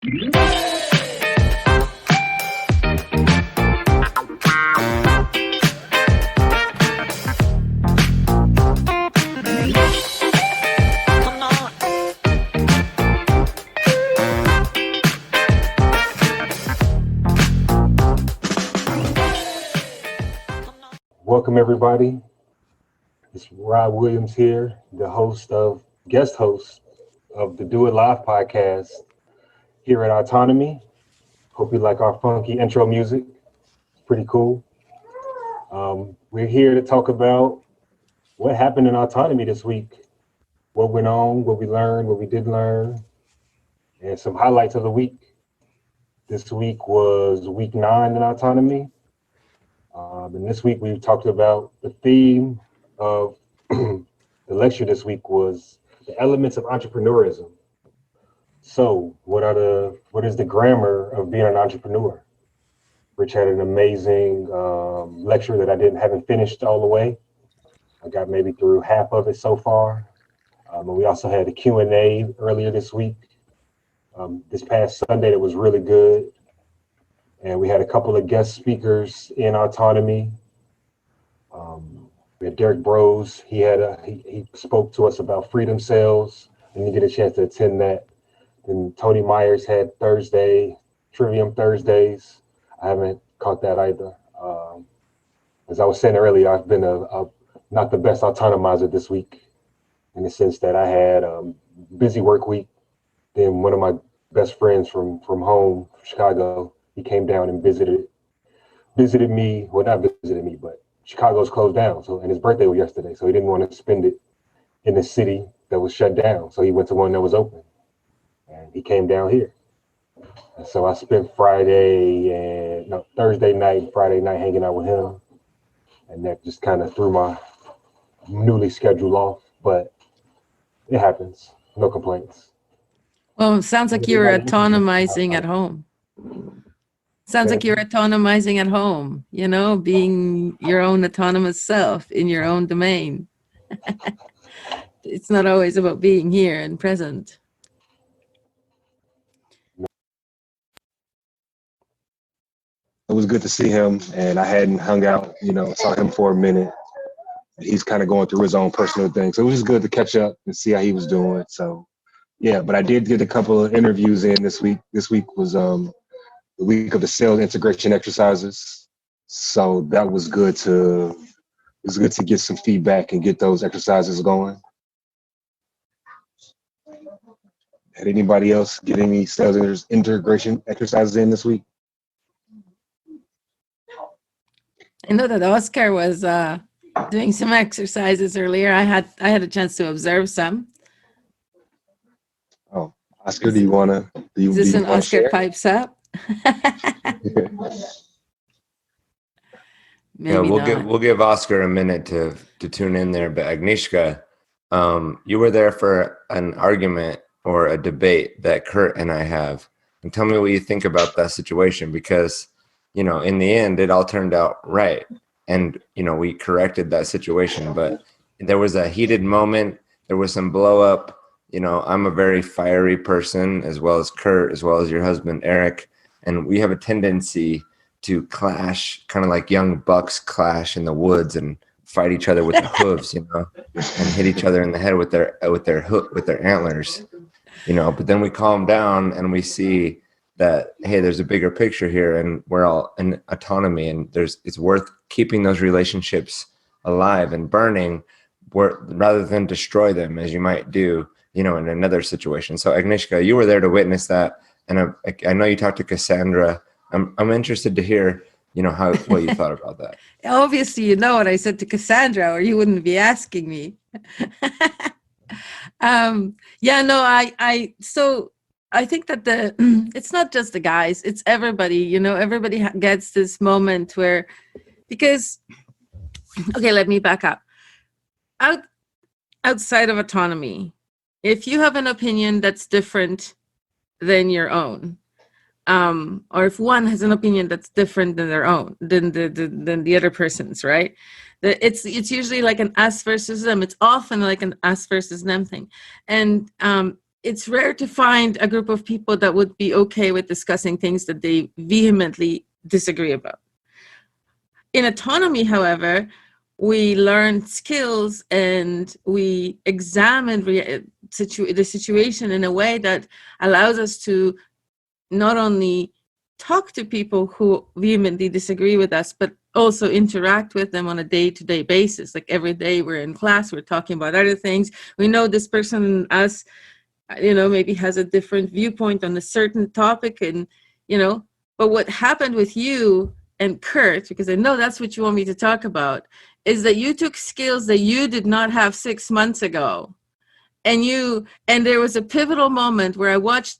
Welcome everybody. It's Rod Williams here, guest host of the Do It Live podcast here at Autonomy. Hope you like our funky intro music. It's pretty cool. We're here to talk about what happened in Autonomy this week, what went on, what we learned, what we didn't learn, and some highlights of the week. This week was week 9 in Autonomy. And this week we talked about the theme of the lecture this week was the elements of entrepreneurism. So what is the grammar of being an entrepreneur? Rich had an amazing lecture that I haven't finished all the way. I got maybe through half of it so far. But we also had a Q&A earlier this week. This past Sunday, that was really good. And we had a couple of guest speakers in Autonomy. We had Derek Bros. He spoke to us about freedom cells. I didn't get a chance to attend that. Then Tony Myers had Trivium Thursdays. I haven't caught that either. As I was saying earlier, I've been not the best autonomizer this week, in the sense that I had a busy work week. Then one of my best friends from home, Chicago, he came down and visited me. Well, not visited me, but Chicago's closed down. And his birthday was yesterday. So he didn't want to spend it in the city that was shut down. So he went to one that was open, and he came down here. And so I spent Thursday night and Friday night hanging out with him. And that just kind of threw my newly scheduled off, but it happens. No complaints. Well, it sounds like you're autonomizing at home. Sounds like you're autonomizing at home, being your own autonomous self in your own domain. It's not always about being here and present. It was good to see him, and I hadn't hung out, saw him for a minute. He's kind of going through his own personal thing. So it was just good to catch up and see how he was doing. So, yeah, but I did get a couple of interviews in this week. This week was the week of the sales integration exercises. So that was good to get some feedback and get those exercises going. Had anybody else get any sales integration exercises in this week? I know that Oscar was doing some exercises earlier. I had a chance to observe some. Oh, Oscar, do you want to? Is this an Oscar share? Pipes up? Yeah, we'll give Oscar a minute to tune in there. But Agnieszka, you were there for an argument or a debate that Kurt and I have, and tell me what you think about that situation, because in the end it all turned out right, and we corrected that situation, but there was a heated moment. There was some blow up. I'm a very fiery person, as well as Kurt, as well as your husband Eric, and we have a tendency to clash, kind of like young bucks clash in the woods and fight each other with the hooves, and hit each other in the head with their antlers, But then we calm down and we see that, hey, there's a bigger picture here, and we're all in autonomy, and it's worth keeping those relationships alive and burning, rather than destroy them, as you might do, in another situation. So Agnieszka, you were there to witness that, and I know you talked to Cassandra. I'm interested to hear, what you thought about that. Obviously, you know what I said to Cassandra, or you wouldn't be asking me. I think that it's not just the guys, it's everybody, everybody gets this moment where, because, okay, let me back up. Outside of autonomy, if you have an opinion that's different than your own, or if one has an opinion that's different than their own, than the other person's, right? It's usually like an us versus them. It's often like an us versus them thing. And it's rare to find a group of people that would be okay with discussing things that they vehemently disagree about. In autonomy, however, we learn skills and we examine the situation in a way that allows us to not only talk to people who vehemently disagree with us, but also interact with them on a day-to-day basis. Like every day we're in class, we're talking about other things. We know this person and us, maybe has a different viewpoint on a certain topic, and, but what happened with you and Kurt, because I know that's what you want me to talk about, is that you took skills that you did not have 6 months ago. And there was a pivotal moment where I watched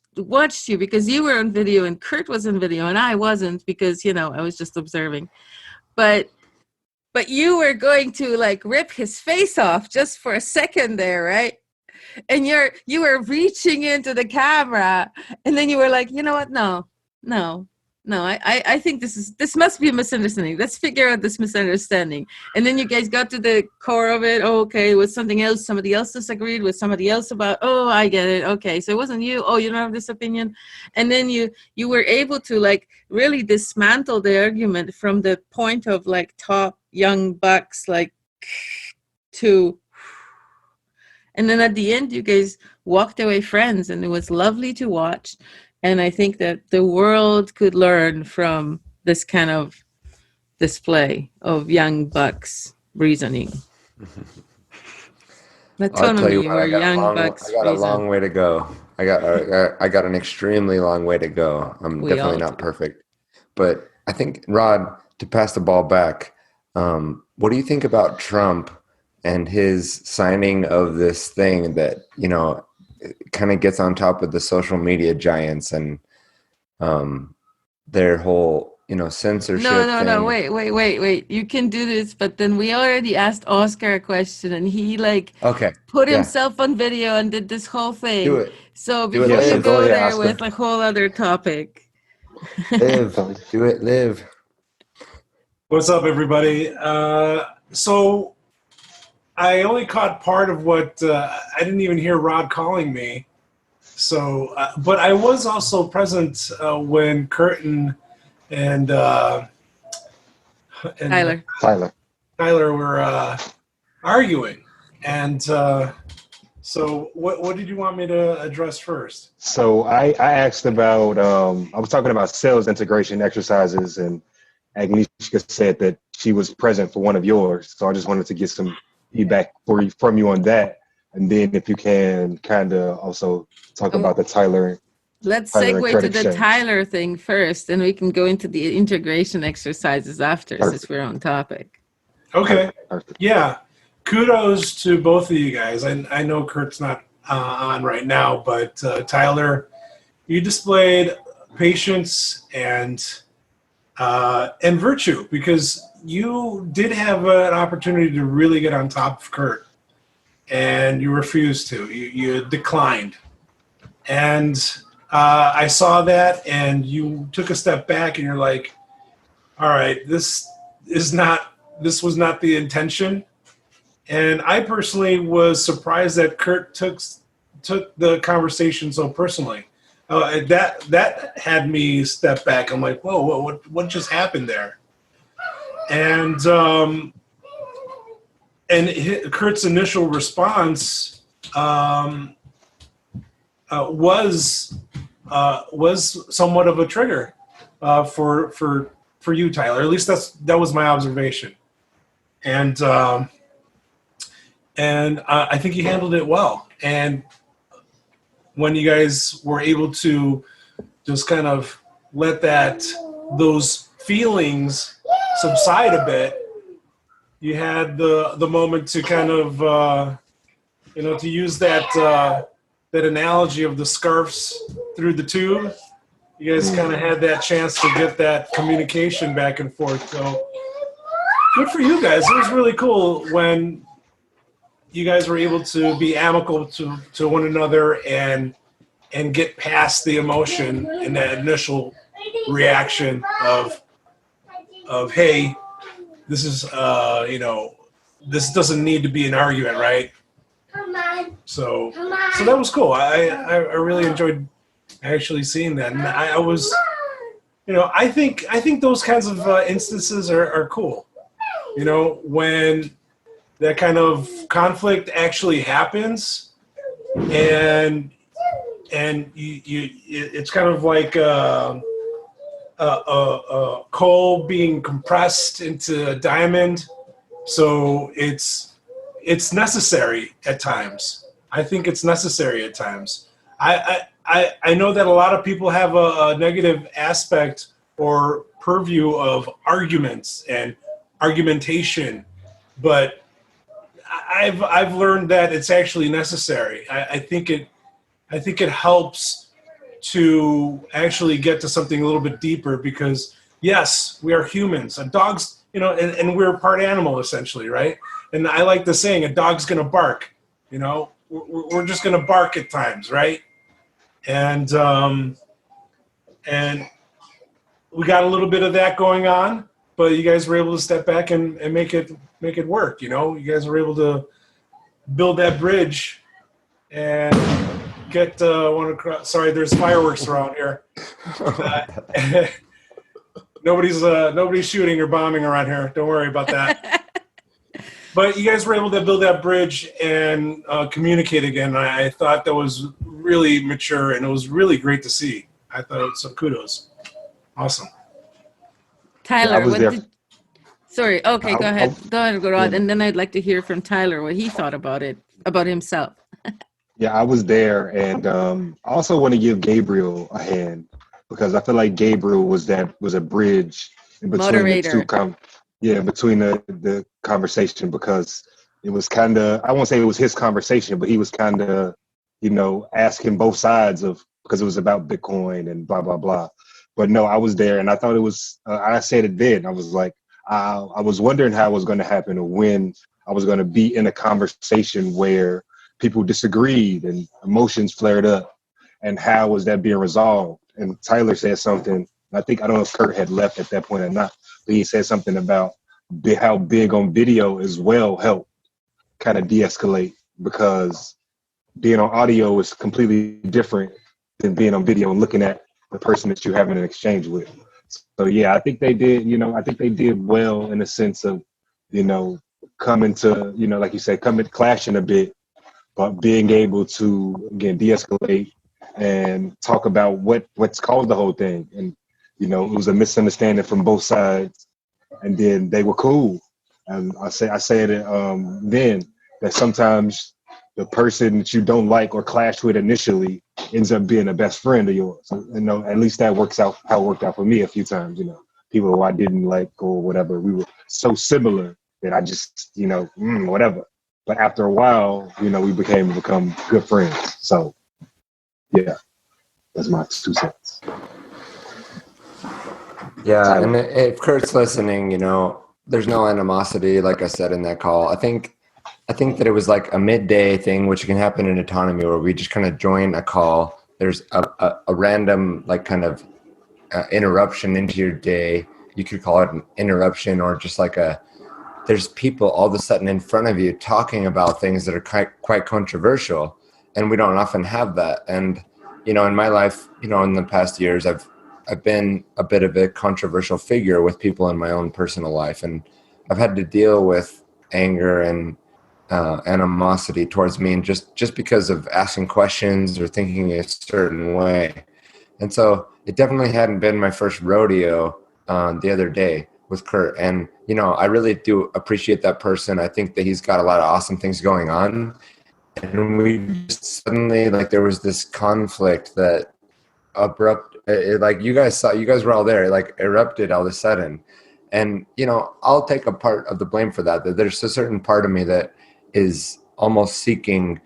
you, because you were on video and Kurt was on video and I wasn't, because, I was just observing. But you were going to like rip his face off just for a second there, right? And you were reaching into the camera, and then you were like, you know what? No, I think this must be a misunderstanding. Let's figure out this misunderstanding. And then you guys got to the core of it. Oh, okay, it was something else. Somebody else disagreed with somebody else about, oh, I get it. Okay, so it wasn't you. Oh, you don't have this opinion. And then you were able to like really dismantle the argument from the point of like top young bucks, like to, and then at the end, you guys walked away friends, and it was lovely to watch. And I think that the world could learn from this kind of display of young bucks reasoning. I'll tell you Autonomy, what, where young bucks I got a reason. long way to go. I got an extremely long way to go. I'm We definitely all not do. perfect, but I think, Rod, to pass the ball back, what do you think about Trump and his signing of this thing that, kind of gets on top of the social media giants and their whole, censorship thing? No, wait. You can do this, but then we already asked Oscar a question, and he Okay. put Yeah. himself on video and did this whole thing. Do it. So Do it, before you Liv. Go go ahead, there Oscar. with a whole other topic. Live. Do it, Liv. What's up, everybody? So I only caught part of what I didn't even hear Rod calling me. So, but I was also present when Curtin and Tyler. Tyler were arguing. And so, what did you want me to address first? So I asked about, I was talking about sales integration exercises, and Agnieszka said that she was present for one of yours. So I just wanted to get some feedback from you on that. And then if you can kind of also talk about the Tyler. Let's Tyler and segue Kurt to the exchange. Tyler thing first, and we can go into the integration exercises after, since we're on topic. Okay. Perfect. Yeah. Kudos to both of you guys. I know Kurt's not on right now, but Tyler, you displayed patience and virtue, because you did have an opportunity to really get on top of Kurt, and you refused to. You declined. And I saw that, and you took a step back, and you're like, all right, this was not the intention. And I personally was surprised that Kurt took the conversation so personally. That had me step back. I'm like, whoa, what just happened there? And Kurt's initial response was somewhat of a trigger for you, Tyler. At least that was my observation. And I think you handled it well. And when you guys were able to just kind of let those feelings subside a bit, you had the moment to kind of to use that analogy of the scarfs through the tube. You guys kind of had that chance to get that communication back and forth. So good for you guys. It was really cool when you guys were able to be amicable to one another and get past the emotion and that initial reaction of hey, this is this doesn't need to be an argument, right? So that was cool. I really enjoyed actually seeing that, and I was, I think those kinds of instances are cool. When that kind of conflict actually happens, and it's kind of like coal being compressed into a diamond. So it's necessary at times. I think it's necessary at times. I know that a lot of people have a negative aspect or purview of arguments and argumentation, but I've learned that it's actually necessary. I think it helps to actually get to something a little bit deeper, because yes, we are humans. A dog's, and we're part animal essentially, right? And I like the saying, a dog's gonna bark. We're just gonna bark at times, right? And we got a little bit of that going on, but you guys were able to step back and make it work. You guys were able to build that bridge and get sorry, there's fireworks around here. Nobody's shooting or bombing around here. Don't worry about that. But you guys were able to build that bridge and communicate again. I thought that was really mature, and it was really great to see. I thought it was some kudos. Awesome. Tyler, Yeah, sorry. Okay, go ahead. Go ahead, Garad. Yeah. And then I'd like to hear from Tyler what he thought about it, about himself. Yeah, I was there, and I also want to give Gabriel a hand, because I feel like Gabriel was a bridge in between Moderator. between the conversation, because it was kind of, I won't say it was his conversation, but he was kind of, asking both sides because it was about Bitcoin and blah blah blah. But no, I was there, and I thought it was. I said it then. I was like, I was wondering how it was going to happen, or when I was going to be in a conversation where people disagreed and emotions flared up, and how was that being resolved? And Tyler said something. I don't know if Kurt had left at that point or not, but he said something about how big on video as well helped kind of de-escalate, because being on audio is completely different than being on video and looking at the person that you're having an exchange with. So yeah, I think they did, I think they did well in the sense of, coming to, like you said, clashing a bit, but being able to, again, de-escalate and talk about what's caused the whole thing. And, it was a misunderstanding from both sides, and then they were cool. And I said it then, that sometimes the person that you don't like or clash with initially ends up being a best friend of yours. So, at least that works out how it worked out for me a few times. People who I didn't like or whatever, we were so similar that I just, whatever. But after a while, we become good friends. So, yeah, that's my 2 cents. Yeah, Tyler. and if Kurt's listening, there's no animosity, like I said in that call. I think that it was like a midday thing, which can happen in autonomy, where we just kind of join a call. There's a random kind of interruption into your day. You could call it an interruption, or just like there's people all of a sudden in front of you talking about things that are quite controversial, and we don't often have that. And in my life, in the past years, I've been a bit of a controversial figure with people in my own personal life, and I've had to deal with anger and animosity towards me, and just because of asking questions or thinking a certain way. And so it definitely hadn't been my first rodeo the other day with Kurt. And, I really do appreciate that person. I think that he's got a lot of awesome things going on. And we just suddenly, there was this conflict that you guys were all there, erupted all of a sudden. And, I'll take a part of the blame for that there's a certain part of me that is almost seeking,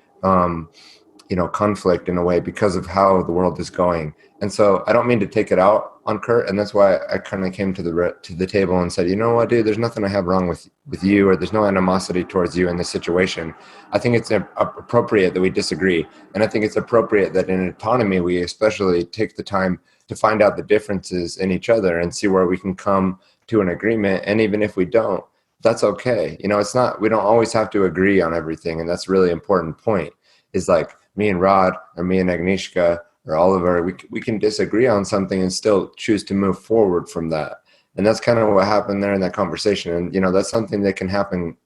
conflict in a way because of how the world is going. And so I don't mean to take it out on Kurt. And that's why I kind of came to the table and said, you know what, dude, there's nothing I have wrong with you, or there's no animosity towards you in this situation. I think it's appropriate that we disagree. And I think it's appropriate that in autonomy, we especially take the time to find out the differences in each other and see where we can come to an agreement. And even if we don't, that's okay. It's not, we don't always have to agree on everything. And that's a really important point. is like me and Rod or me and Agnieszka or Oliver, we can disagree on something and still choose to move forward from that. And that's kind of what happened there in that conversation. And, you know, that's something that can happen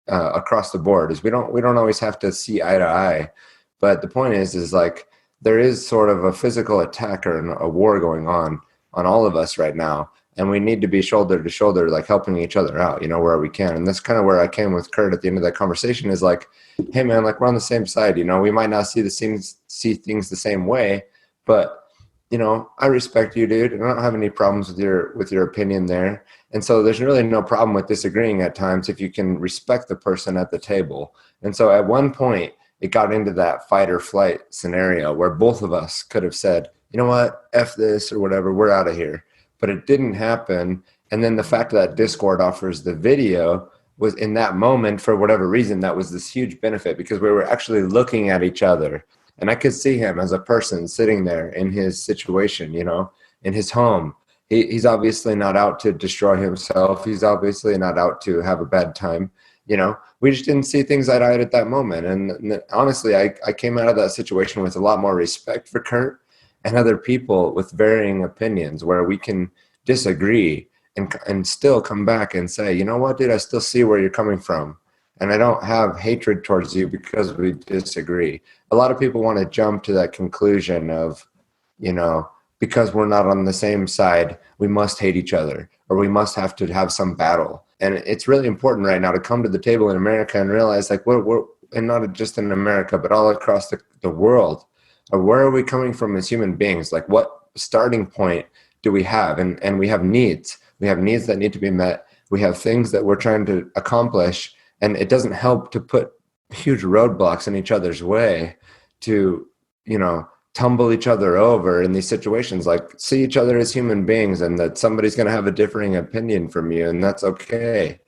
across the board, is we don't always have to see eye to eye. But the point is like, there is sort of a physical attack or a war going on all of us right now. And we need to be shoulder to shoulder, like helping each other out, you know, where we can. And that's kind of where I came with Kurt at the end of that conversation, is like, hey man, like we're on the same side, you know, we might not see things the same way, but you know, I respect you, dude, and I don't have any problems with your opinion there. And so there's really no problem with disagreeing at times if you can respect the person at the table. And so at one point, it got into that fight or flight scenario where both of us could have said, you know what, F this or whatever, we're out of here. But it didn't happen. And then the fact that Discord offers the video was, in that moment, for whatever reason, that was this huge benefit, because we were actually looking at each other. And I could see him as a person sitting there in his situation, you know, in his home. He's obviously not out to destroy himself. He's obviously not out to have a bad time. You know, we just didn't see things eye to eye at that moment. And honestly, I came out of that situation with a lot more respect for Kurt and other people with varying opinions, where we can disagree and still come back and say, you know what, dude, I still see where you're coming from. And I don't have hatred towards you because we disagree. A lot of people want to jump to that conclusion of, you know, because we're not on the same side, we must hate each other, or we must have to have some battle. And it's really important right now to come to the table in America and realize, like, we're and not just in America, but all across the world, where are we coming from as human beings? Like, what starting point do we have? And we have needs. We have needs that need to be met. We have things that we're trying to accomplish. And it doesn't help to put huge roadblocks in each other's way to, you know, tumble each other over in these situations. Like, see each other as human beings, and that somebody's going to have a differing opinion from you, and that's okay.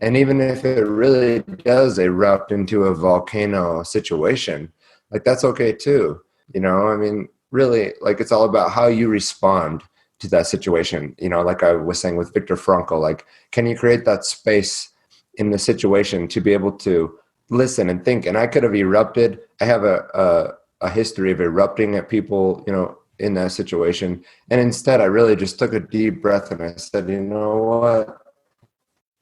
And even if it really does erupt into a volcano situation, like, that's okay too. You know, I mean, really, like, it's all about how you respond to that situation. You know, like I was saying with Viktor Frankl, like, can you create that space in the situation to be able to listen and think? And I could have erupted. I have a history of erupting at people, you know, in that situation. And instead, I really just took a deep breath and I said, you know what?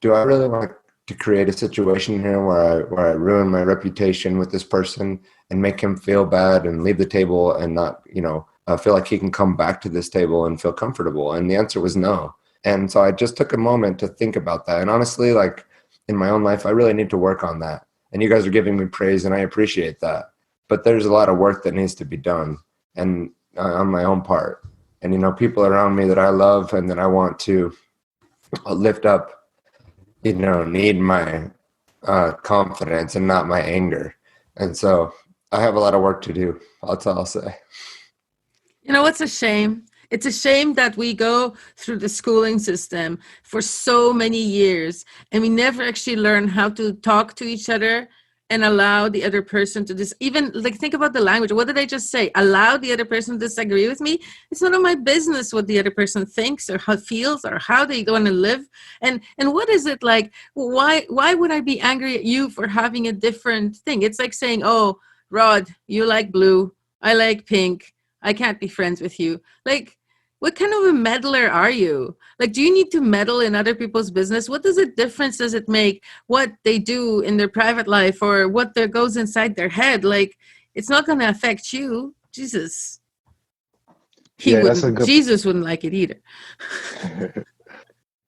Do I really want to create a situation here where I ruin my reputation with this person and make him feel bad and leave the table and not, you know, feel like he can come back to this table and feel comfortable? And the answer was no. And so I just took a moment to think about that. And honestly, like, in my own life, I really need to work on that. And you guys are giving me praise, and I appreciate that. But there's a lot of work that needs to be done, and on my own part. And, you know, people around me that I love and that I want to lift up, you know, need my confidence and not my anger. And so I have a lot of work to do. That's all I'll say. You know, what's a shame? It's a shame that we go through the schooling system for so many years and we never actually learn how to talk to each other and allow the other person to even, like, think about the language. What did I just say? Allow the other person to disagree with me? It's none of my business what the other person thinks or how feels or how they want to live. And what is it like? Why would I be angry at you for having a different thing? It's like saying, oh, Rod, you like blue, I like pink, I can't be friends with you. Like, what kind of a meddler are you? Like, do you need to meddle in other people's business? What difference does it make what they do in their private life or what goes inside their head? Like, it's not going to affect you. Jesus. Jesus wouldn't like it either.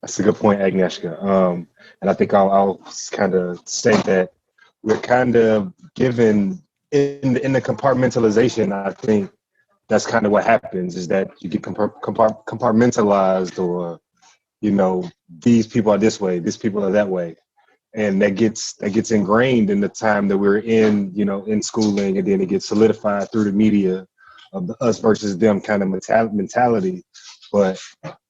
That's a good point, Agnieszka. And I think I'll kind of state that we're kind of given in the compartmentalization. I think that's kind of what happens, is that you get compartmentalized, or, you know, these people are this way, these people are that way. And that gets ingrained in the time that we're in, you know, in schooling, and then it gets solidified through the media of the us versus them kind of mentality. But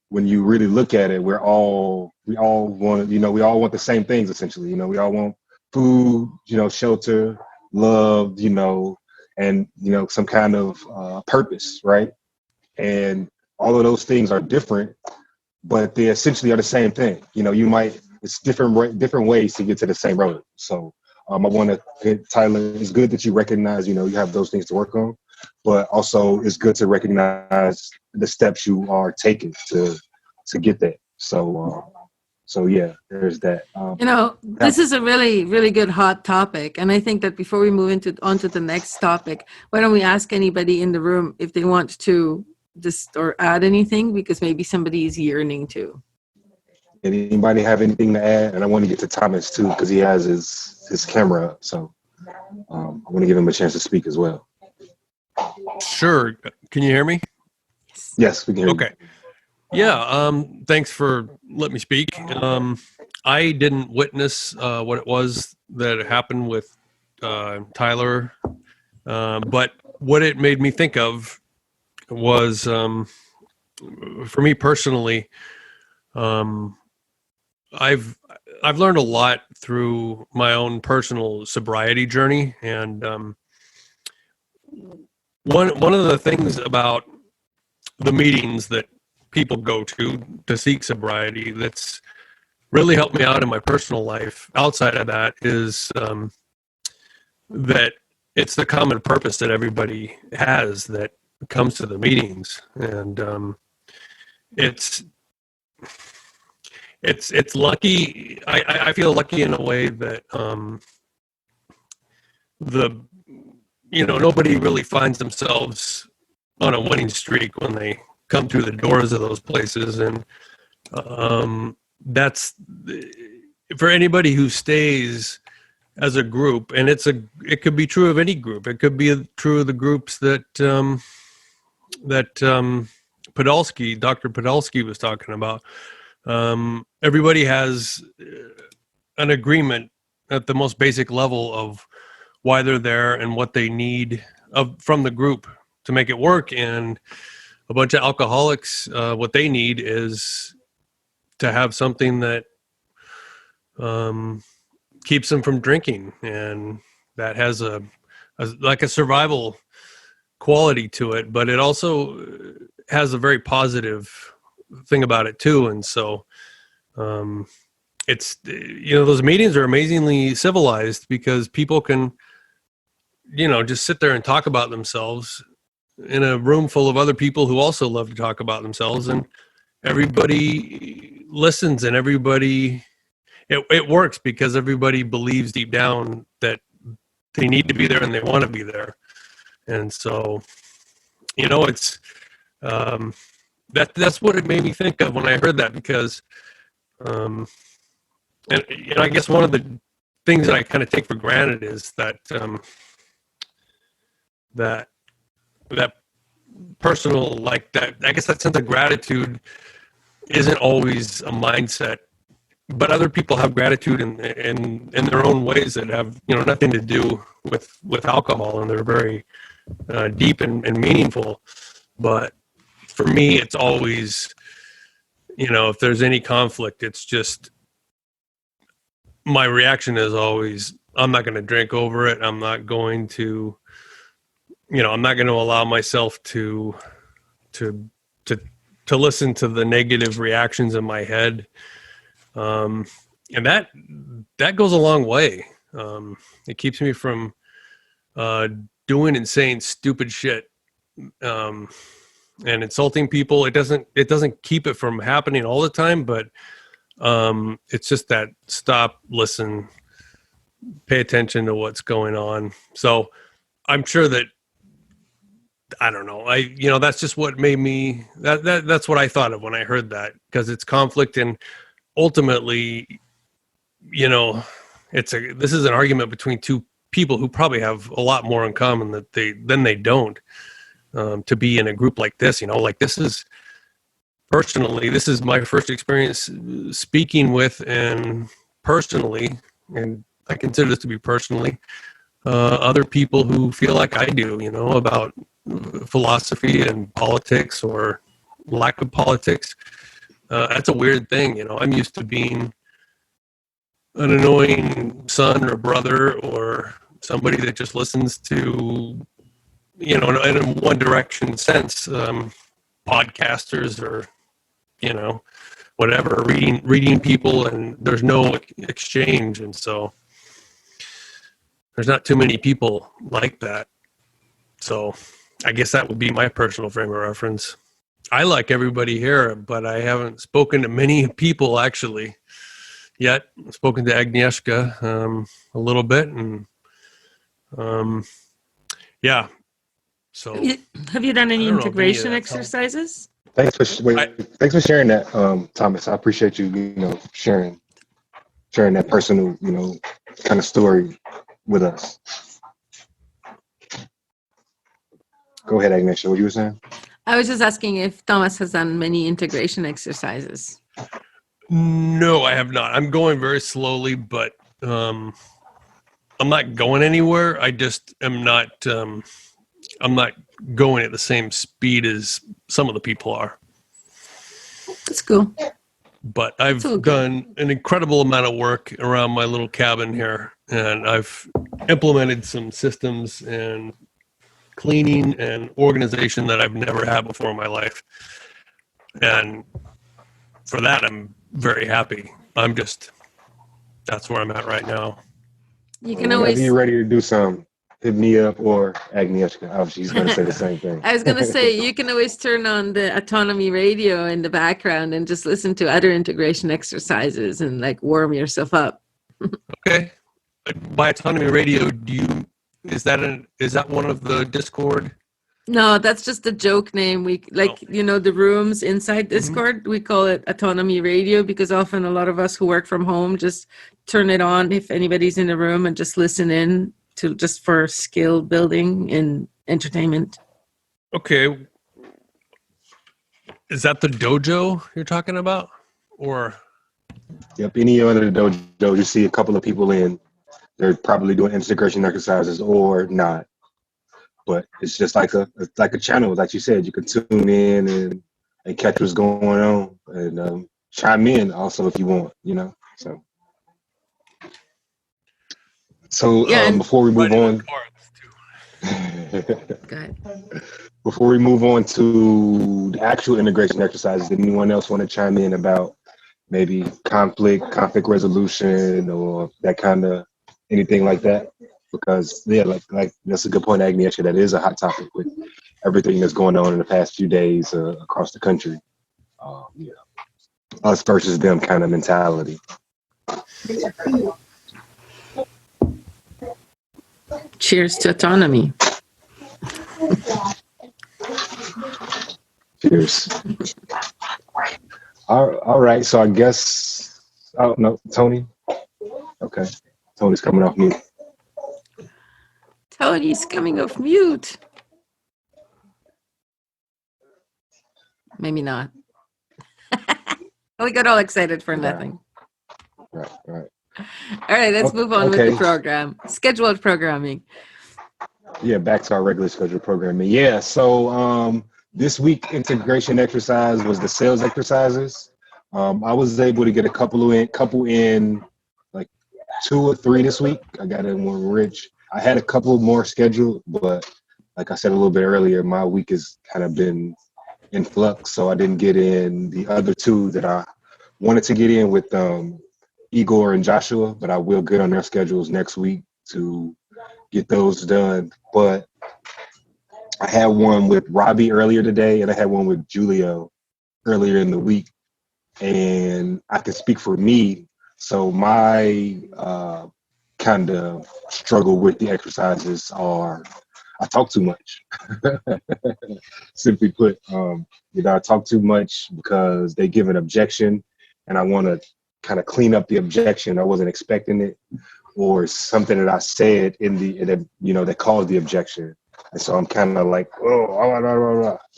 when you really look at it, we all want, you know, we all want the same things essentially. You know, we all want food, you know, shelter, love, you know, and, you know, some kind of purpose, right? And all of those things are different, but they essentially are the same thing. You know, it's different ways to get to the same road. So I want to hit Tyler. It's good that you recognize, you have those things to work on, but also it's good to recognize the steps you are taking to get that. So yeah, there's that. This is a really, really good hot topic. And I think that before we move onto the next topic, why don't we ask anybody in the room if they want to just or add anything, because maybe somebody is yearning to. Anybody have anything to add? And I want to get to Thomas too, because he has his camera up. So I want to give him a chance to speak as well. Sure. Can you hear me? Yes, we can hear you. Okay. Yeah. Thanks for letting me speak. I didn't witness what it was that happened with Tyler, but what it made me think of was, for me personally, I've learned a lot through my own personal sobriety journey, and one of the things about the meetings that people go to seek sobriety that's really helped me out in my personal life outside of that is that it's the common purpose that everybody has that comes to the meetings, and it's lucky. I feel lucky in a way that nobody really finds themselves on a winning streak when they come through the doors of those places, and that's for anybody who stays as a group. And it could be true of any group. It could be true of the groups that Dr. Podolsky was talking about. Everybody has an agreement at the most basic level of why they're there and what they need from the group to make it work. And a bunch of alcoholics, what they need is to have something that keeps them from drinking, and that has a survival quality to it, but it also has a very positive thing about it too. And so it's those meetings are amazingly civilized because people can just sit there and talk about themselves in a room full of other people who also love to talk about themselves, and everybody listens, and everybody it works because everybody believes deep down that they need to be there and they want to be there. And so it's that's what it made me think of when I heard that, because and I guess one of the things that I kind of take for granted is that that personal, like that, I guess that sense of gratitude isn't always a mindset, but other people have gratitude in their own ways that have nothing to do with alcohol, and they're very deep and meaningful. But for me, it's always, if there's any conflict, it's just my reaction is always, I'm not going to drink over it. I'm not going to, I'm not going to allow myself to listen to the negative reactions in my head. And that goes a long way. It keeps me from doing and saying stupid shit, and insulting people. It doesn't keep it from happening all the time, but it's just that stop, listen, pay attention to what's going on. So I'm sure that, I don't know, that's just what made me, that's what I thought of when I heard that, because it's conflict, and ultimately, this is an argument between two people who probably have a lot more in common than they don't, to be in a group like this. This is my first experience speaking with, and personally, and I consider this to be personally, other people who feel like I do, about philosophy and politics or lack of politics. That's a weird thing. I'm used to being an annoying son or brother, or somebody that just listens to, in a one direction sense, podcasters or, whatever, reading people, and there's no exchange. And so There's not too many people like that. So I guess that would be my personal frame of reference. I like everybody here, but I haven't spoken to many people actually yet. I've spoken to Agnieszka a little bit, and yeah. So Have you done any I don't know if any of integration that's helped. exercises? Thanks for sharing that, Thomas. I appreciate you, sharing that personal, kind of story with us. Go ahead, Agnieszka. What you were saying? I was just asking if Thomas has done many integration exercises. No, I have not. I'm going very slowly, but I'm not going anywhere. I just am not. I'm not going at the same speed as some of the people are. That's cool. But I've It's all good. done an incredible amount of work around my little cabin here, and I've implemented some systems and cleaning and organization that I've never had before in my life. And for that, I'm very happy. That's where I'm at right now. You can Whenever always. you're ready to do something, hit me up or Agnieszka. Oh, she's going to say the same thing. I was going to say, you can always turn on the autonomy radio in the background and just listen to other integration exercises and like warm yourself up. Okay. By Autonomy Radio, is that one of the Discord? No, that's just a joke name. We like, the rooms inside Discord, we call it Autonomy Radio because often a lot of us who work from home just turn it on if anybody's in the room and just listen in to just for skill building and entertainment. Okay. Is that the dojo you're talking about? Or Yep, any other dojo, you see a couple of people in, they're probably doing integration exercises or not. But it's just like a channel, like you said. You can tune in and catch what's going on and chime in also if you want, So Yeah, and before we move on, go ahead. before we move on to the actual integration exercises, did anyone else want to chime in about maybe conflict resolution, or that kind of anything like that? Because like that's a good point, Agnieszka. That is a hot topic with everything that's going on in the past few days across the country. Us versus them kind of mentality. Cheers to autonomy. Cheers. All right. So I guess. Oh no, Tony. Okay, Tony's coming off mute. Tony's coming off mute. Maybe not. We got all excited for nothing. Right. All right, let's move on with the program. Scheduled programming. Yeah, back to our regular scheduled programming. Yeah, so this week integration exercise was the sales exercises. I was able to get a couple in like 2 or 3 this week. I got in one rich. I had a couple more scheduled, but like I said a little bit earlier, my week has kind of been in flux, so I didn't get in the other 2 that I wanted to get in with Igor and Joshua, but I will get on their schedules next week to get those done. But I had one with Robbie earlier today, and I had one with Julio earlier in the week. And I can speak for me. So my kind of struggle with the exercises are I talk too much. Simply put, I talk too much because they give an objection, and I want to kind of clean up the objection. I wasn't expecting it, or something that I said that caused the objection. And so I'm kind of like,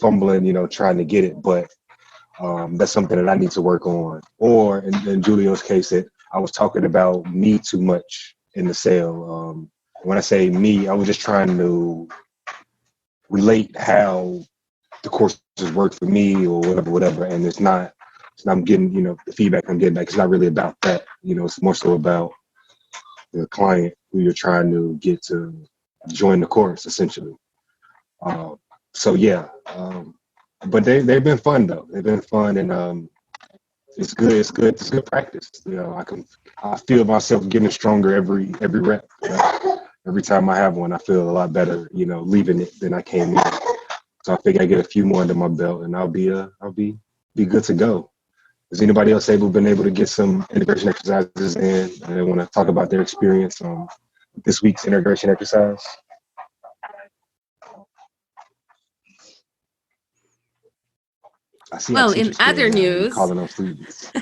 fumbling, trying to get it. But that's something that I need to work on. Or in Julio's case, that I was talking about me too much in the sale. When I say me, I was just trying to relate how the courses work for me or whatever. And it's not, I'm getting, the feedback I'm getting back. It's not really about that. It's more so about the client who you're trying to get to join the course, essentially. So yeah, but they've been fun though. They've been fun, and it's good. It's good practice. I feel myself getting stronger every rep. every time I have one, I feel a lot better, you know, leaving it than I came in. So I figure I get a few more under my belt, and I'll be good to go. Has anybody else been able to get some integration exercises in, and they want to talk about their experience on this week's integration exercise? I see. Well, our in teacher screen other now. You're news, calling on students.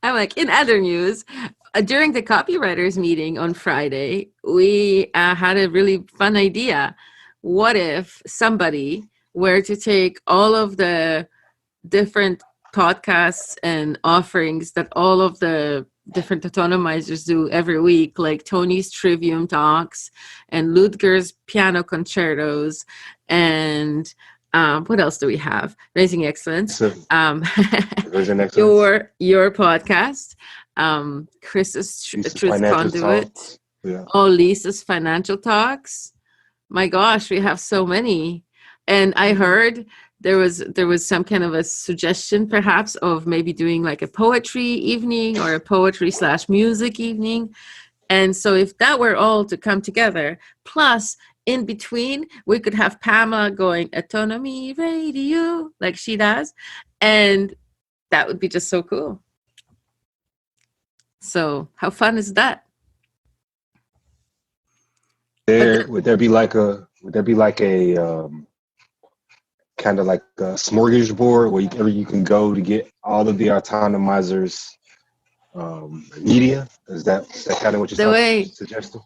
I'm like, in other news, during the copywriters meeting on Friday, we had a really fun idea. What if somebody were to take all of the different podcasts and offerings that all of the different autonomizers do every week, like Tony's Trivium Talks and Ludger's Piano Concertos, and what else do we have? Raising Excellence. So, Raising Excellence. Your podcast, Chris's Lisa's Truth Financial Conduit, Talks. Yeah. Lisa's Financial Talks. My gosh, we have so many. And I heard there was some kind of a suggestion perhaps of maybe doing like a poetry evening or a poetry/music evening. And so if that were all to come together, plus in between, we could have Pamela going Autonomy Radio like she does. And that would be just so cool. So how fun is that? Would there be like a kind of like a smorgasbord where you can go to get all of the autonomizers media? Is that kind of what you're suggesting?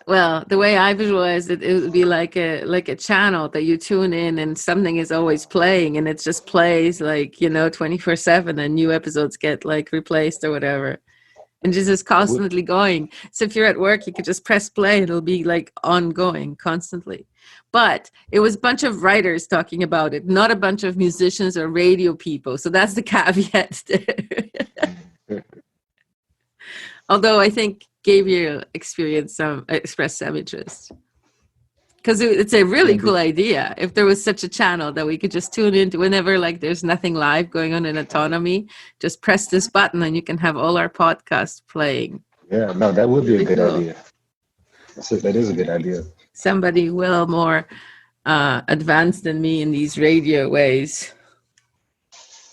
Well, the way I visualize it, it would be like a channel that you tune in and something is always playing and it just plays like, 24/7 and new episodes get like replaced or whatever. And just is constantly going. So if you're at work, you could just press play and it'll be like ongoing constantly. But it was a bunch of writers talking about it, not a bunch of musicians or radio people. So that's the caveat there. Although I think Gabriel expressed some interest. Because it's a really cool idea. If there was such a channel that we could just tune into whenever like there's nothing live going on in Autonomy, just press this button and you can have all our podcasts playing. Yeah, no, that would be a good idea. That is a good idea. Somebody well more advanced than me in these radio ways.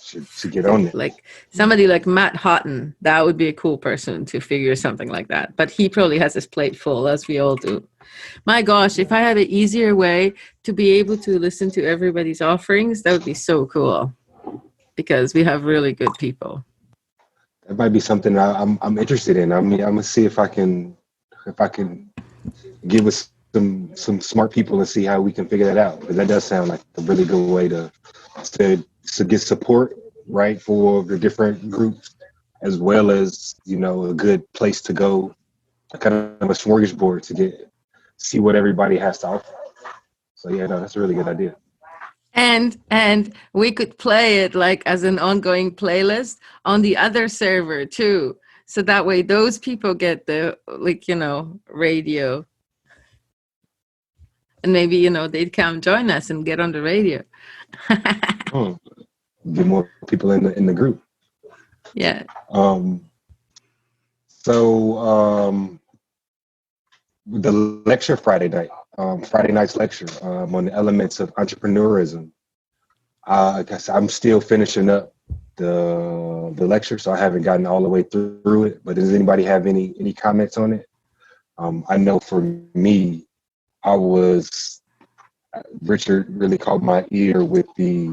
Should get on it. Like somebody like Matt Houghton, that would be a cool person to figure something like that. But he probably has his plate full, as we all do. My gosh, if I had an easier way to be able to listen to everybody's offerings, that would be so cool. Because we have really good people. That might be something I'm interested in. I mean, I'm gonna see if I can get with some smart people and see how we can figure that out. Because that does sound like a really good way to get support, right, for the different groups, as well as a good place to go, kind of a smorgasbord to see what everybody has to offer. So yeah, no, that's a really good idea. And we could play it like as an ongoing playlist on the other server too. So that way those people get the radio. And maybe, they'd come join us and get on the radio. Get more people in the group. Yeah. The lecture Friday night's lecture on the elements of entrepreneurism. I guess I'm still finishing up the lecture, so I haven't gotten all the way through it. But does anybody have any comments on it? I know for me, Richard really caught my ear with the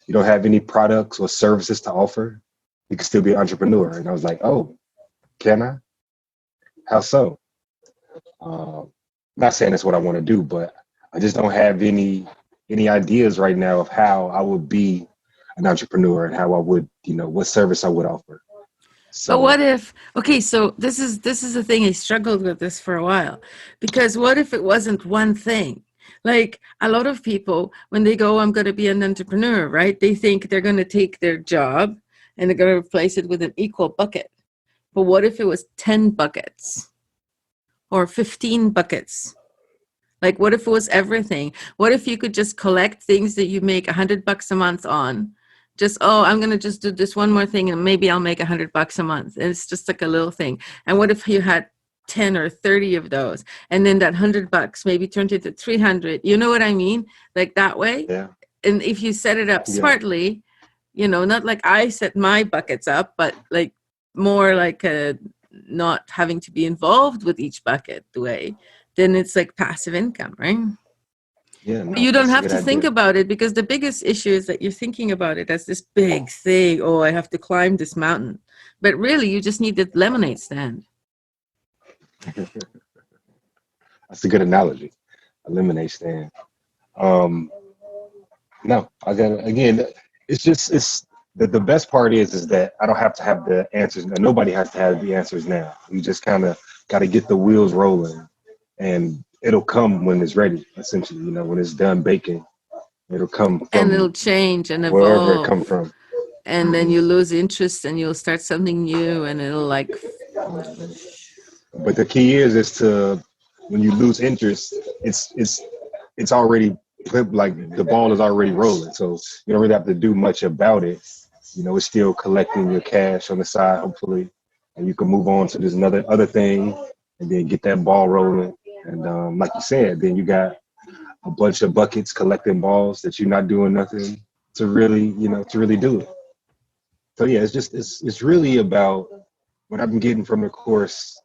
you don't have any products or services to offer, you can still be an entrepreneur. And I was like, oh, can I? How so? Not saying that's what I want to do, but I just don't have any ideas right now of how I would be an entrepreneur and how I would, what service I would offer. So, but what if, okay, so this is the thing, I struggled with this for a while, because what if it wasn't one thing? Like a lot of people, when they go, I'm going to be an entrepreneur, right? They think they're going to take their job and they're going to replace it with an equal bucket. But what if it was 10 buckets or 15 buckets? Like, what if it was everything? What if you could just collect things that you make $100 a month on, just, oh, I'm going to just do this one more thing and maybe I'll make $100 a month. And it's just like a little thing. And what if you had 10 or 30 of those, and then that $100 maybe turned into 300? You know what I mean? Like that way. Yeah. And if you set it up smartly, you know, not like I set my buckets up, but like more like not having to be involved with each bucket the way, then it's like passive income, right? Yeah, no, You don't that's a have good to think idea. about it, because the biggest issue is that you're thinking about it as this big thing. Oh, I have to climb this mountain. But really, you just need the lemonade stand. That's a good analogy. A lemonade stand. No, I got again. It's the best part is that I don't have to have the answers. Nobody has to have the answers now. You just kind of got to get the wheels rolling, and it'll come when it's ready. Essentially, you know, when it's done baking, it'll come And it'll from change and wherever it evolve. come from. And then you lose interest and you'll start something new, and it'll like, But the key is to when you lose interest, it's already like the ball is already rolling. So you don't really have to do much about it. You know, it's still collecting your cash on the side, hopefully, and you can move on to this other thing, and then get that ball rolling. And like you said, then you got a bunch of buckets collecting balls that you're not doing nothing to really, you know, to really do it. So yeah, it's really about what I've been getting from the course.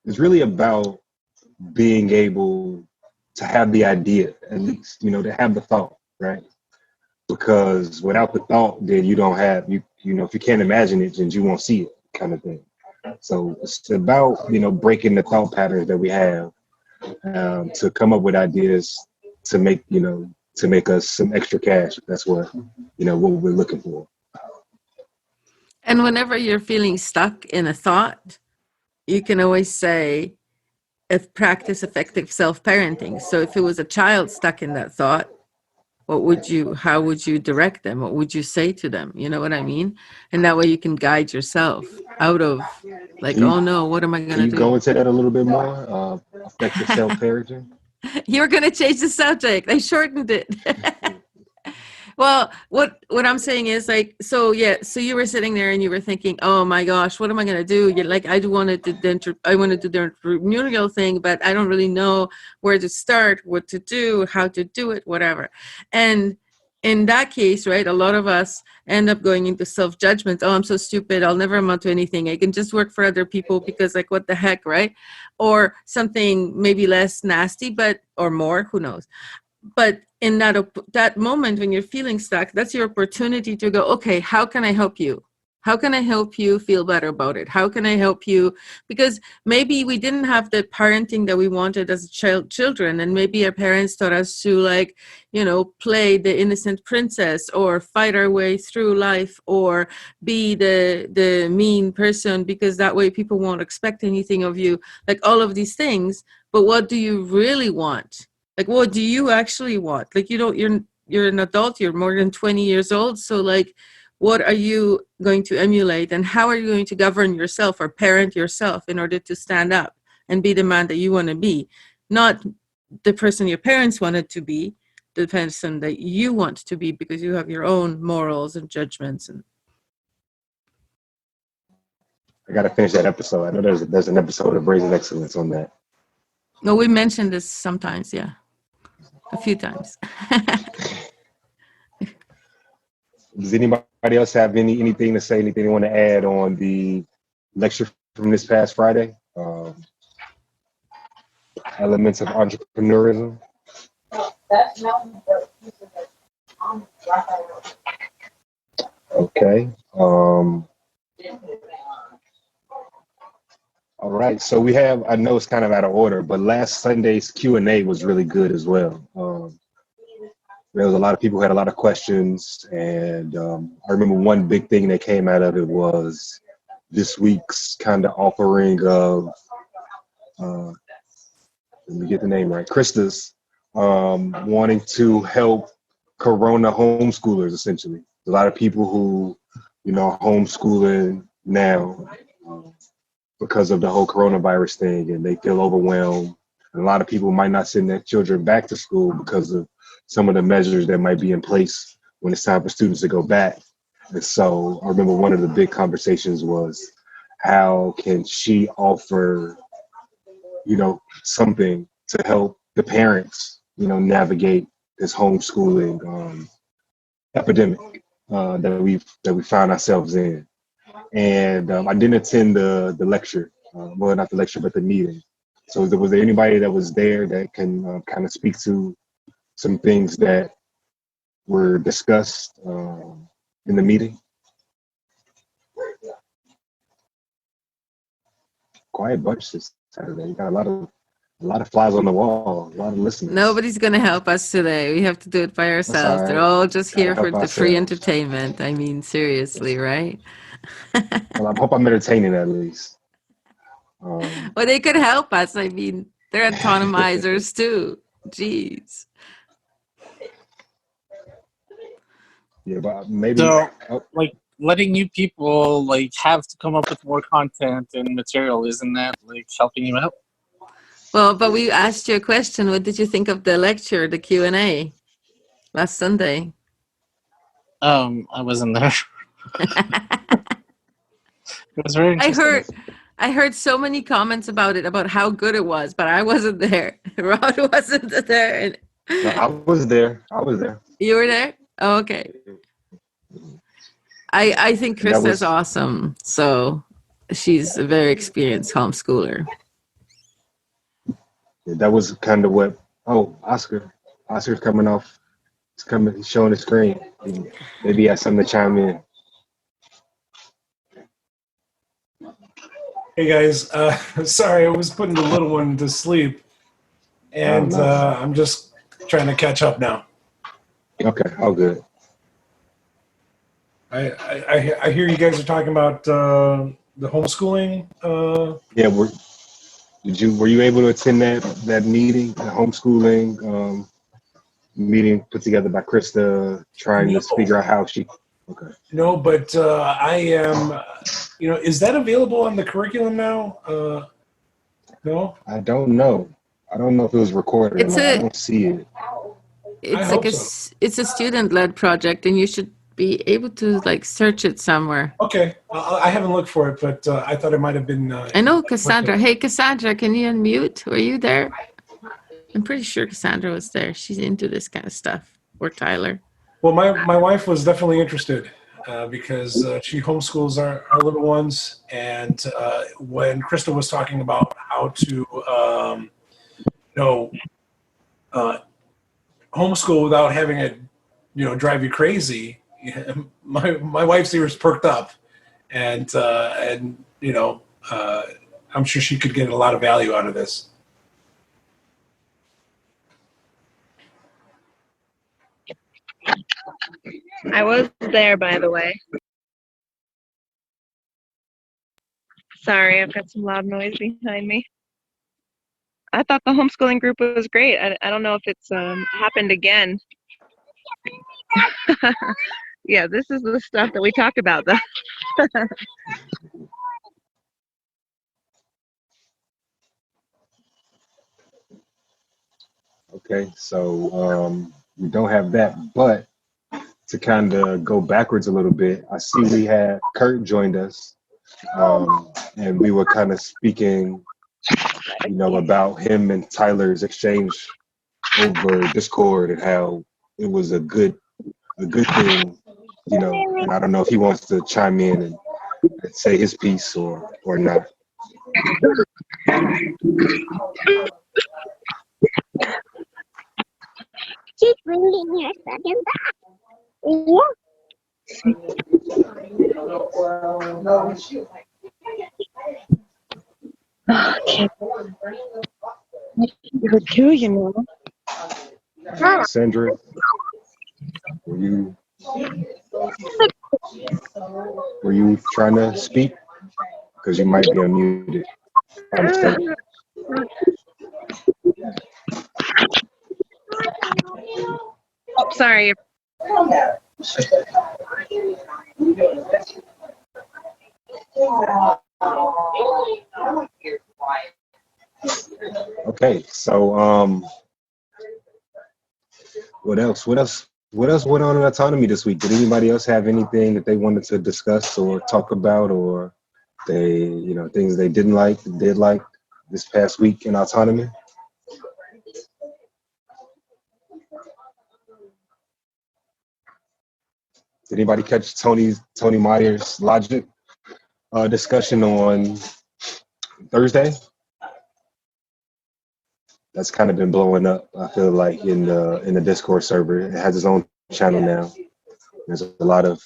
It's really about being able to have the idea, at least, you know, to have the thought, right? Because without the thought, then you don't have, you know, if you can't imagine it, then you won't see it, kind of thing. So it's about, you know, breaking the thought patterns that we have, to come up with ideas to make, you know, to make us some extra cash. That's what, you know, what we're looking for. and whenever you're feeling stuck in a thought, you can always say, if practice effective self-parenting. So if it was a child stuck in that thought, how would you direct them? What would you say to them? You know what I mean? And that way you can guide yourself out of like, Can you, oh no, what am I can going to you go do? into that a little bit more? Effective self-parenting? You're going to change the subject. I shortened it. Well, what I'm saying is like, so yeah, so you were sitting there and you were thinking, oh my gosh, what am I gonna do? You're like, I want to do the entrepreneurial thing, but I don't really know where to start, what to do, how to do it, whatever. And in that case, right, a lot of us end up going into self-judgment. Oh, I'm so stupid. I'll never amount to anything. I can just work for other people because like, what the heck, right? Or something maybe less nasty, but or more, who knows? But in that moment when you're feeling stuck, that's your opportunity to go, okay, how can I help you? How can I help you feel better about it? How can I help you? Because maybe we didn't have the parenting that we wanted as children, and maybe our parents taught us to, like, you know, play the innocent princess or fight our way through life or be the mean person, because that way people won't expect anything of you, like all of these things. But what do you really want? Like, what do you actually want? Like, you're an adult, you're more than 20 years old. So like, what are you going to emulate, and how are you going to govern yourself or parent yourself in order to stand up and be the man that you want to be? Not the person your parents wanted to be, the person that you want to be, because you have your own morals and judgments. And I got to finish that episode. I know there's an episode of Raising Excellence on that. no, we mentioned this sometimes, yeah, a few times. Does anybody else have anything to say, anything they want to add on the lecture from this past Friday? Elements of entrepreneurism. Okay. All right. So we have, I know it's kind of out of order, but last Sunday's Q&A was really good as well. There was a lot of people who had a lot of questions, and I remember one big thing that came out of it was this week's kind of offering of, let me get the name right, Krista's wanting to help Corona homeschoolers, essentially. A lot of people who, you know, homeschooling now because of the whole coronavirus thing, and they feel overwhelmed. And a lot of people might not send their children back to school because of some of the measures that might be in place when it's time for students to go back. And so I remember one of the big conversations was how can she offer, something to help the parents, navigate this homeschooling epidemic that we found ourselves in. And I didn't attend the lecture, well, not the lecture, but the meeting. So was there anybody that was there that can kind of speak to some things that were discussed in the meeting? Quiet bunch this Saturday. You got a lot of flies on the wall, a lot of listeners. Nobody's going to help us today. We have to do it by ourselves. all They're right. all just Gotta here for help the free ourselves. entertainment. I mean, seriously, right? Well, I hope I'm entertaining at least. Well, they could help us. I mean, they're autonomizers too. Jeez. Yeah, but maybe. So, Oh, like, letting new people like have to come up with more content and material, isn't that like helping you out? Well, but we asked you a question. What did you think of the lecture, the Q&A last Sunday? I wasn't there. It was very interesting. I heard so many comments about it, about how good it was, but I wasn't there. Rod wasn't there. no, I was there. You were there? Oh, okay. I think And that Krista's was awesome. So she's a very experienced homeschooler. kind of what. Oh, Oscar's coming off. He's showing the screen. Maybe he has something to chime in. Hey guys, sorry, I was putting the little one to sleep, and Oh, nice. I'm just trying to catch up now. Okay, all good. I hear you guys are talking about the homeschooling. Yeah, were you able to attend that meeting, the homeschooling meeting put together by Krista, trying to figure out how she? Okay. No, but I am. Is that available on the curriculum now? No. I don't know. I don't know if it was recorded or It's not. I a don't see it. it's hope like so. it's a student-led project, and you should be able to like search it somewhere. Okay, I haven't looked for it, but I thought it might have been. I know Cassandra. Hey, Cassandra, can you unmute? Were you there? I'm pretty sure Cassandra was there. She's into this kind of stuff. Or Tyler. Well, my wife was definitely interested because she homeschools our little ones, and when Krista was talking about how to, homeschool without having it, drive you crazy, my wife's ears perked up, and I'm sure she could get a lot of value out of this. I was there, by the way. Sorry, I've got some loud noise behind me. I thought the homeschooling group was great. I don't know if it's happened again. Yeah, this is the stuff that we talked about, though. Okay, so we don't have that, but to kind of go backwards a little bit, I see we had Kurt joined us, and we were kind of speaking, about him and Tyler's exchange over Discord and how it was a good thing, and I don't know if he wants to chime in and say his piece or not. She's bringing your second back. Yeah. Okay. You're too, Sandra, were you trying to speak? Because you might be unmuted. Oh, sorry. Okay, so what else what else went on in autonomy this week? Did anybody else have anything that they wanted to discuss or talk about, or things they did like this past week in autonomy? Did anybody catch Tony Meyer's logic discussion on Thursday? That's kind of been blowing up. I feel like in the Discord server, it has its own channel now. There's a lot of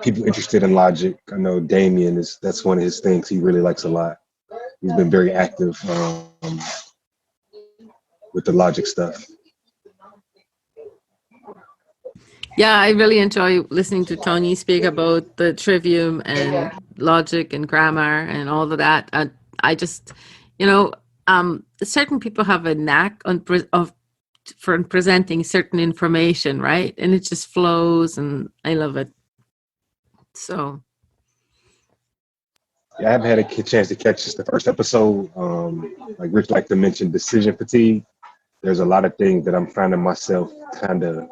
people interested in logic. I know Damien that's one of his things he really likes a lot. He's been very active with the logic stuff. Yeah, I really enjoy listening to Tony speak about the trivium and logic and grammar and all of that. I just, certain people have a knack for presenting certain information, right? And it just flows, and I love it. So. Yeah, I haven't had a chance to catch just the first episode. Like Rich liked to mention decision fatigue. There's a lot of things that I'm finding myself kind of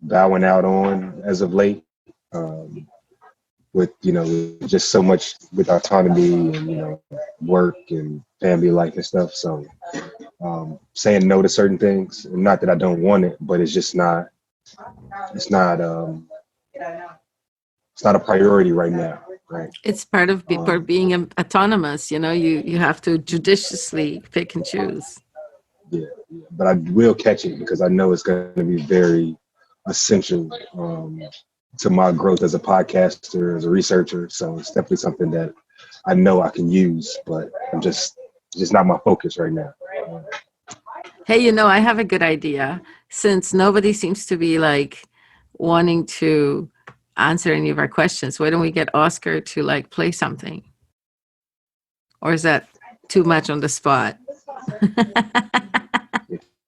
bowing out on as of late, with just so much with autonomy and work and family life and stuff. So saying no to certain things, and not that I don't want it, but it's just not a priority right now. Right. It's part of being autonomous. You have to judiciously pick and choose. Yeah, but I will catch it because I know it's going to be very essential to my growth as a podcaster, as a researcher. So it's definitely something that I know I can use, but I'm just not my focus right now. Hey, I have a good idea. Since nobody seems to be wanting to answer any of our questions, why don't we get Oscar to play something? Or is that too much on the spot?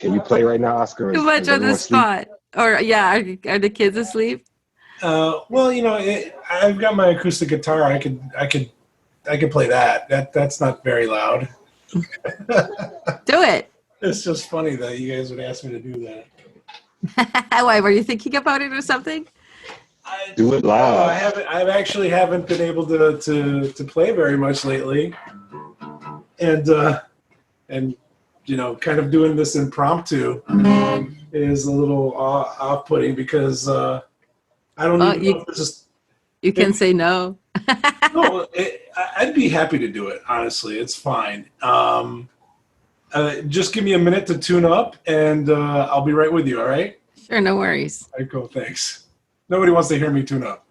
Can you play right now, Oscar? Too much on the spot. Or yeah, are the kids asleep? Well, I've got my acoustic guitar. I could play that. That's not very loud. Do it. It's just funny that you guys would ask me to do that. Why, were you thinking about it or something? Do it live. I actually haven't been able to play very much lately, and kind of doing this impromptu is a little off-putting because I don't even know if this is. You can say no. No, I'd be happy to do it. Honestly, it's fine. Just give me a minute to tune up, and I'll be right with you. All right? Sure, no worries. All right, cool. Thanks. Nobody wants to hear me tune up.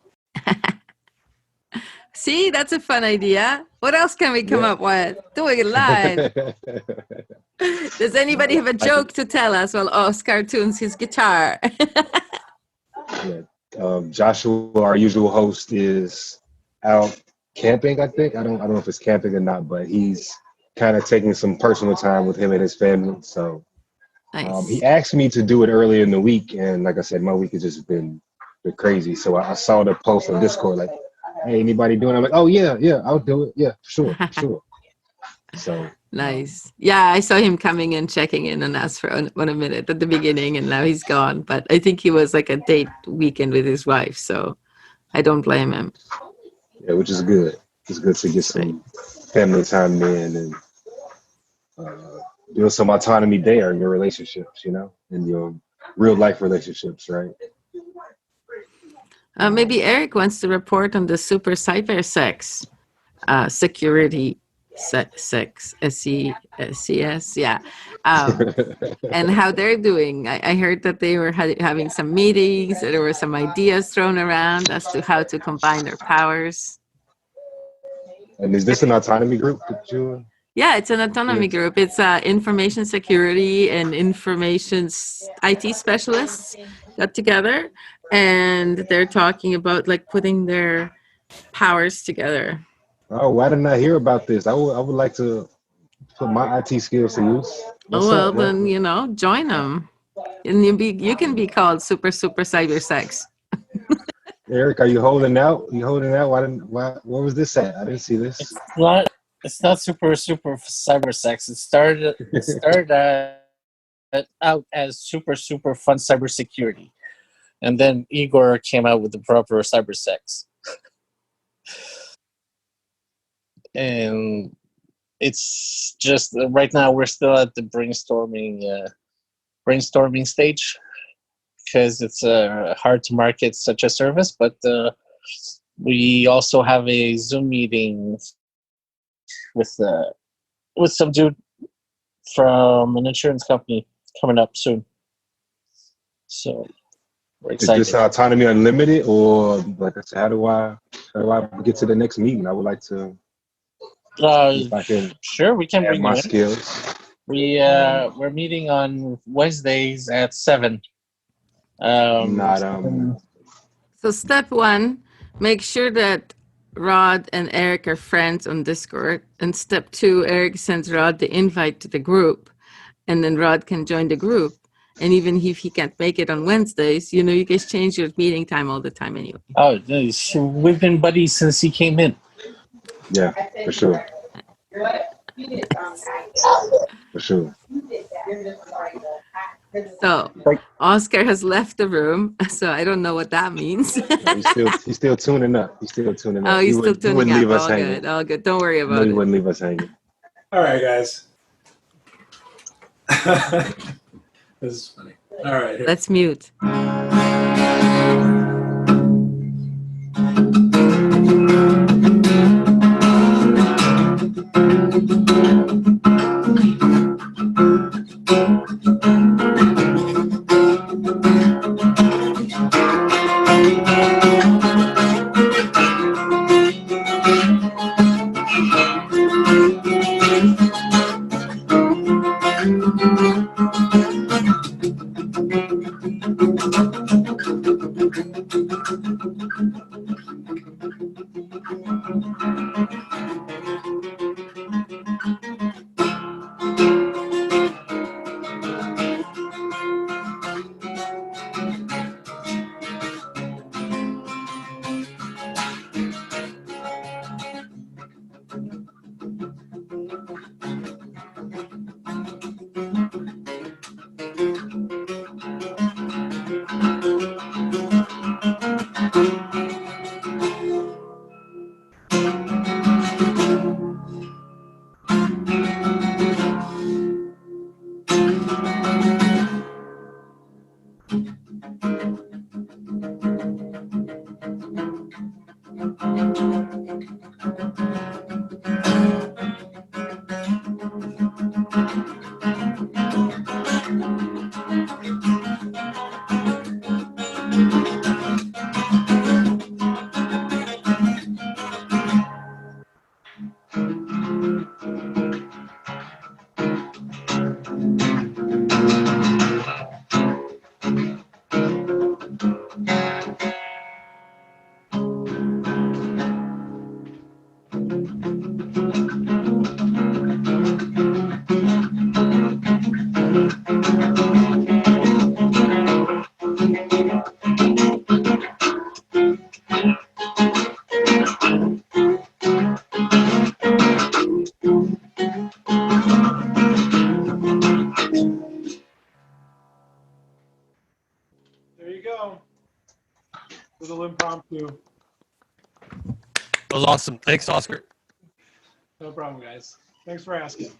See, that's a fun idea. What else can we come up with? Doing it live. Does anybody have a joke to tell us while Oscar tunes his guitar? Joshua, our usual host, is out camping, I think. I don't know if it's camping or not, but he's kind of taking some personal time with him and his family. So nice. He asked me to do it earlier in the week, and like I said, my week has just been crazy. So I saw the post on Discord, like, hey, anybody doing it? I'm like, oh yeah, I'll do it. Yeah, sure. So nice. Yeah, I saw him coming in, checking in on us for a minute at the beginning, and now he's gone. But I think he was a date weekend with his wife, so I don't blame him. Yeah, which is good. It's good to get some family time in and do some autonomy there in your relationships, in your real life relationships, right? Maybe Eric wants to report on the super cyber sex security sex SECS, yeah, and how they're doing. I heard that they were having some meetings. There were some ideas thrown around as to how to combine their powers. And is this an autonomy group that you? Yeah, it's an autonomy group. It's information security and information IT specialists got together, and they're talking about putting their powers together. Oh, why didn't I hear about this? I would like to put my IT skills to use. Then join them, and you can be called super cyber sex. Eric, are you holding out? Why? Where was this at? I didn't see this. It's not super cyber sex. It started out as super fun cybersecurity. And then Igor came out with the proper cyber sex. And it's just right now we're still at the brainstorming stage because it's hard to market such a service. But we also have a Zoom meeting with some dude from an insurance company coming up soon. So we're Is excited. this Autonomy Unlimited, or like I said, how do I get to the next meeting? I would like to, if I can Sure, we can add bring my you in. skills. We're meeting on Wednesdays at 7. So step 1, make sure that Rod and Eric are friends on Discord. And step 2, Eric sends Rod the invite to the group, and then Rod can join the group. And even if he can't make it on Wednesdays, you guys change your meeting time all the time anyway. Oh, nice. We've been buddies since he came in. Yeah, for sure. For sure. So Oscar has left the room, so I don't know what that means. He's still tuning up. He's still tuning up. Oh, he's still He tuning wouldn't up. leave us All hanging. good, all good. Don't worry No, about he it. wouldn't leave us hanging. All right, guys. This is funny. All right. Here. Let's mute. There you go. Little impromptu. That was awesome. Thanks, Oscar. No problem, guys. Thanks for asking. It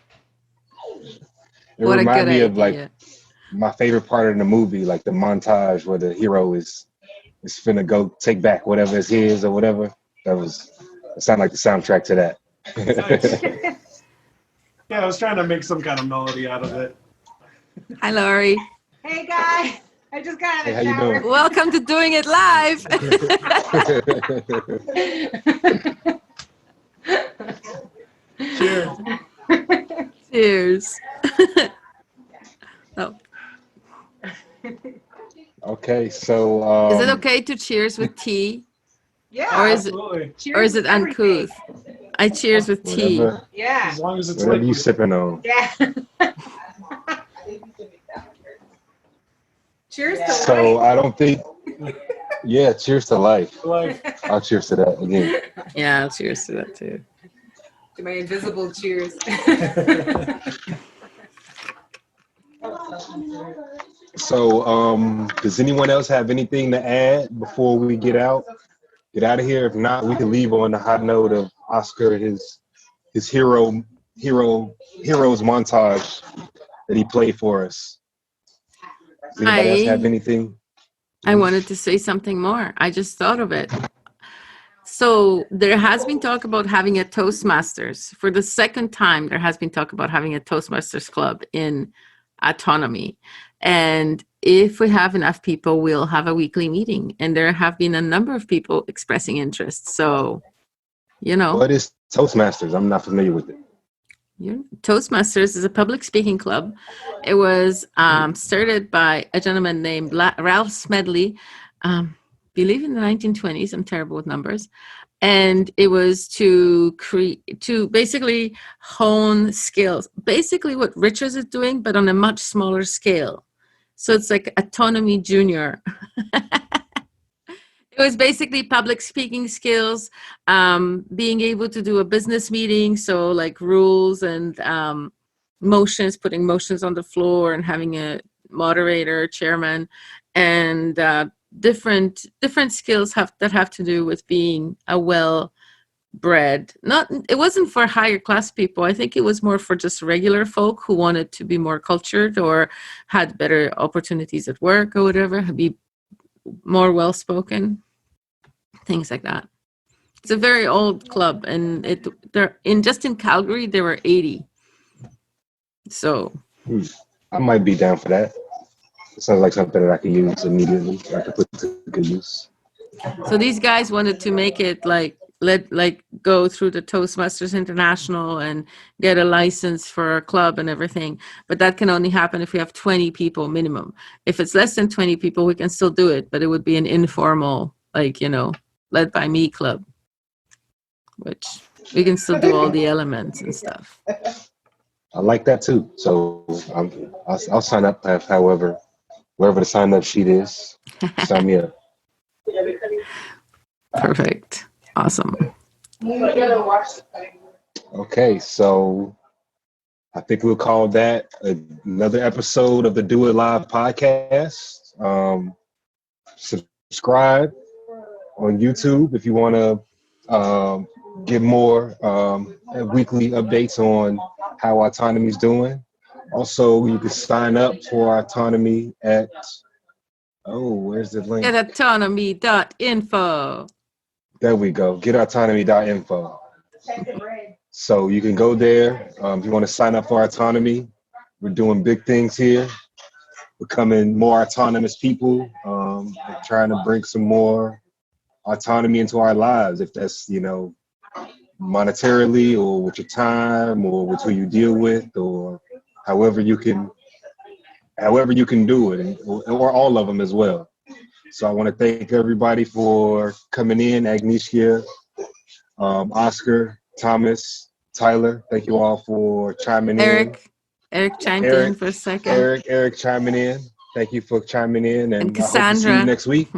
What a reminded good me of idea. like my favorite part of the movie, like the montage where the hero is finna go take back whatever is his or whatever. It sounded like the soundtrack to that. Nice. Yeah, I was trying to make some kind of melody out of it. Hi, Laurie. Hey guys, I just got out of Hey, how the you shower. doing? Welcome to Doing It Live. Cheers. Cheers. Oh, Okay, so is it okay to cheers with tea, Yeah. or is it Absolutely. Cheers or is it with everything. uncouth? I cheers with tea. whatever Yeah. As long as it's whatever you liquid. sipping on. Yeah. Cheers to So life. I don't think. Yeah, cheers to life. Like, I'll cheers to that again. Yeah, I'll cheers to that too. To my invisible cheers. So, does anyone else have anything to add before we get out of here? If not, we can leave on the high note of Oscar, his heroes montage that he played for us. Does anybody else have anything? I wanted to say something more. I just thought of it. So there has been talk about having a Toastmasters. For the second time, there has been talk about having a Toastmasters club in Autonomy. And if we have enough people, we'll have a weekly meeting. And there have been a number of people expressing interest. So, you know. What is Toastmasters? I'm not familiar with it. Toastmasters is a public speaking club. It was started by a gentleman named Ralph Smedley, believe in the 1920s. I'm terrible with numbers. And it was to basically hone skills. Basically what Richards is doing, but on a much smaller scale. So it's like Autonomy Junior. It was basically public speaking skills, being able to do a business meeting. So like rules and motions, putting motions on the floor and having a moderator, chairman, and different skills that have to do with being a well-bred. It wasn't for higher class people. I think it was more for just regular folk who wanted to be more cultured or had better opportunities at work or whatever, be more well-spoken, things like that. It's a very old club, and just in Calgary there were 80. So I might be down for that. It sounds like something that I can use immediately. I can put to good use. So these guys wanted to make it go through the Toastmasters International and get a license for a club and everything. But that can only happen if we have 20 people minimum. If it's less than 20 people, we can still do it, but it would be an informal, led by me club, which we can still do all the elements and stuff. I like that too. So I'll sign up wherever the sign up sheet is. Sign me up. Perfect. Awesome. Okay, so I think we'll call that another episode of the Do It Live podcast. Subscribe on YouTube if you want to get more weekly updates on how Autonomy is doing. Also, you can sign up for Autonomy at, where's the link? At autonomy.info. There we go. GetAutonomy.info. So you can go there. If you want to sign up for Autonomy, we're doing big things here. Becoming more autonomous people. Trying to bring some more autonomy into our lives. If that's, monetarily or with your time or with who you deal with or however you can do it, or all of them as well. So I want to thank everybody for coming in. Agnieszka, Oscar, Thomas, Tyler, thank you all for chiming in. Eric chimed in for a second. Eric chiming in. Thank you for chiming in. And I hope to see Cassandra. you next week.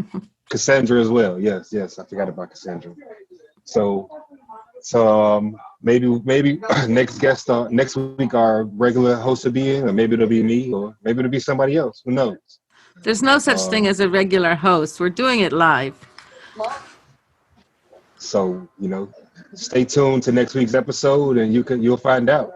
Cassandra as well. Yes, I forgot about Cassandra. So maybe next guest next week our regular host will be in, or maybe it'll be me, or maybe it'll be somebody else. Who knows? There's no such thing as a regular host. We're doing it live. So stay tuned to next week's episode, and you'll find out.